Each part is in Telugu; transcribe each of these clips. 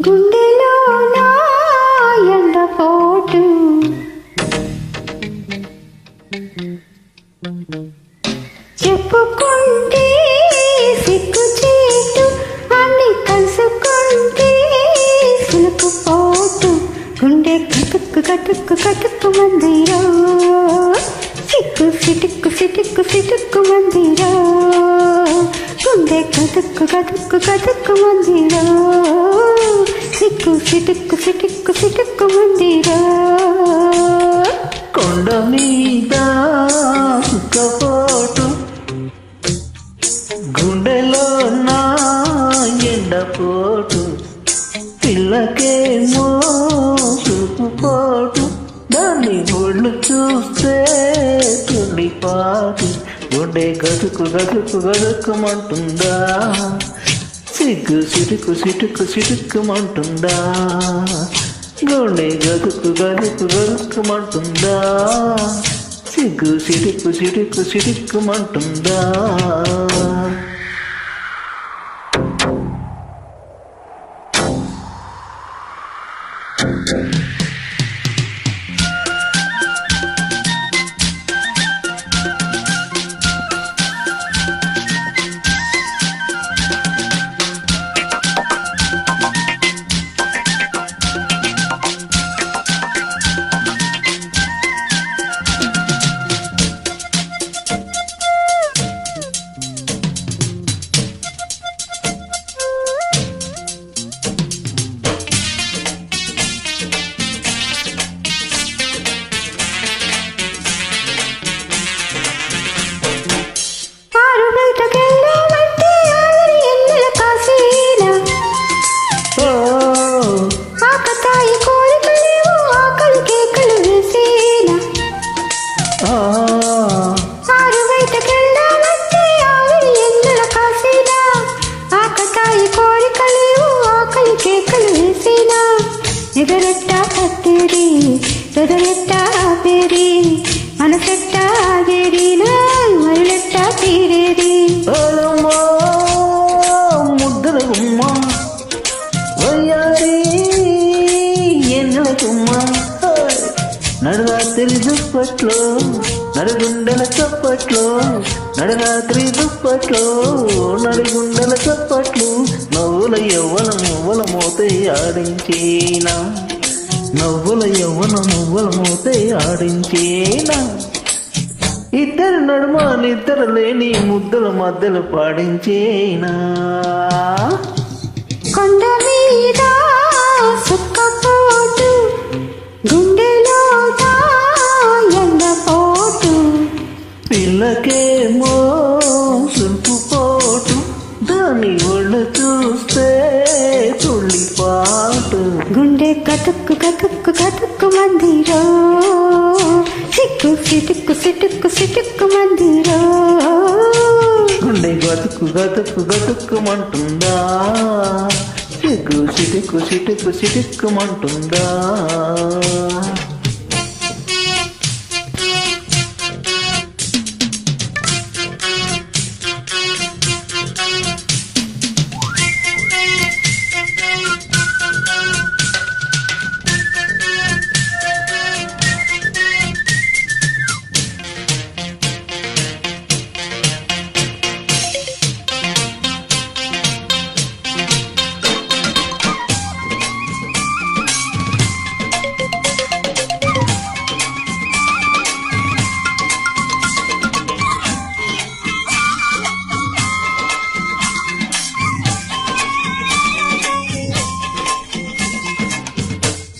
గుండెలో నా ఎండపోటు చెప్పుకుంటే సిగ్గు చేటు అన్ని కలుసుకుంటే సులుపు పోటు గుండె కటుక్కు కటుక్కు కటుక్కు మందిరో సిక్కు సిటుక్కు సిటుక్కు సిటుక్కు మందిరో గుండె కటుక్కు కటుక్కు కటుక్కు మందిరో సిక్కు సిటుక్కు సిటుక్కు సిటుక్కు మందిరో కొండ మీద సుఖపోటు గుండెలో నా ఎండపోటు పిల్లకేమో చూపుపోటు దాన్ని ఒళ్ళు చూస్తే తుండిపాటు గుండె గదుకు గదుకు గదుకుమంటుందా సిగ్గు సిటుకు సిటుకు సిటుక్కుమంటుందా గుండె గదుకు గదుకు గదుకుమంటుందా సిగ్గు సిటుకు సిటుకు సిటుక్కుమంటుందా ఎగరెట్టా కత్తేరి ఎగరెట్టా పేరి మనసెట్టా ఆగేరి మరులెట్టా తీరేది ముద్దల గుమ్మ వయ్యారి ఎన్నెల గుమ్మ నడరాత్రి దుప్పట్లో నడుగుండెల చప్పట్లో నడరాత్రి దుప్పట్లో నడుగుండెల చప్పట్లు నవ్వుల యవ్వన మువ్వల మోతే ఆడించేనా నవ్వుల యవ్వన మువ్వల మోతే ఆడించేనా ఇద్దరు నడుమ నిద్ర లేని ముద్దల మధ్యలో పాడించేనా కొండ మీద సుక్కపోటు గుండెలో ఎండపోటు పిల్లకేమో సుల్పుపోటు దాని ఒళ్ళు చూస్తే తుళ్ళిపాటు గుండె కతుక్కు కతుక్కు కతుక్కు మందిరో సిక్కు సిటుక్కు సిటుక్కు సిటుక్కు మందిరో గుండె గతుకు గతుకు గతుక్కుమంటుందా సిగ్గు సిటుకు సిటుకు సిటుక్కుమంటుందా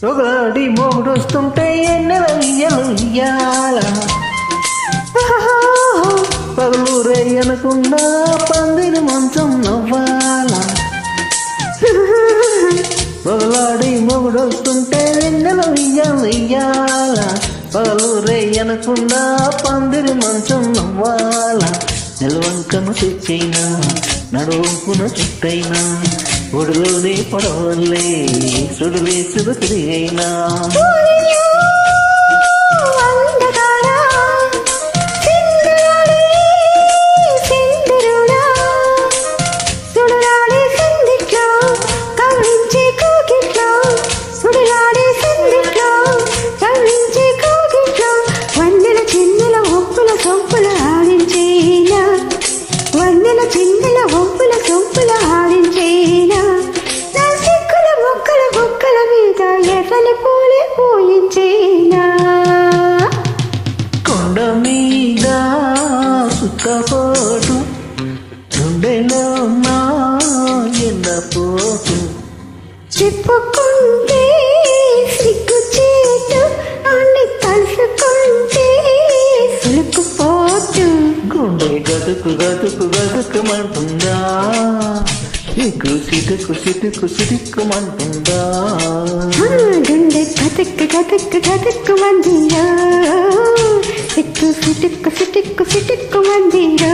ఒకటి మొగుడొస్తుంటే ఎన్నెల ఇయ్యాల పగలు రేయనకుండా పందిరి మంచం నవ్వాల పగలాడి మొగుడొస్తుంటే ఎన్నెల ఇయ్యాల పగలు రేయనకుండా పందిరి మంచం నవ్వాల నిలవంకను తెచ్చైనా నడుపున చుట్టైనా ఒడిలోనే పడవల్లే సుడులేసుడు తిరిగైనా అందగాడా సింగరాడే సింగరుడా ఉక్కపోటు గుండెలో నా ఎండపోటు చెప్పుకుంటే సిగ్గు చేటు అన్ని కలుసుకుంటే సులుకుపోటు గుండె గతుకు గతుకు గతుకుమంటుందా సిగ్గు సిటుకు సిటుకు సిటుకుమంటుందా గుండె కథక్కు కథక్కు కథక్కు మందిరా సిక్కు సిటుక్కు సిటుక్కు సిటుక్కు మందిరా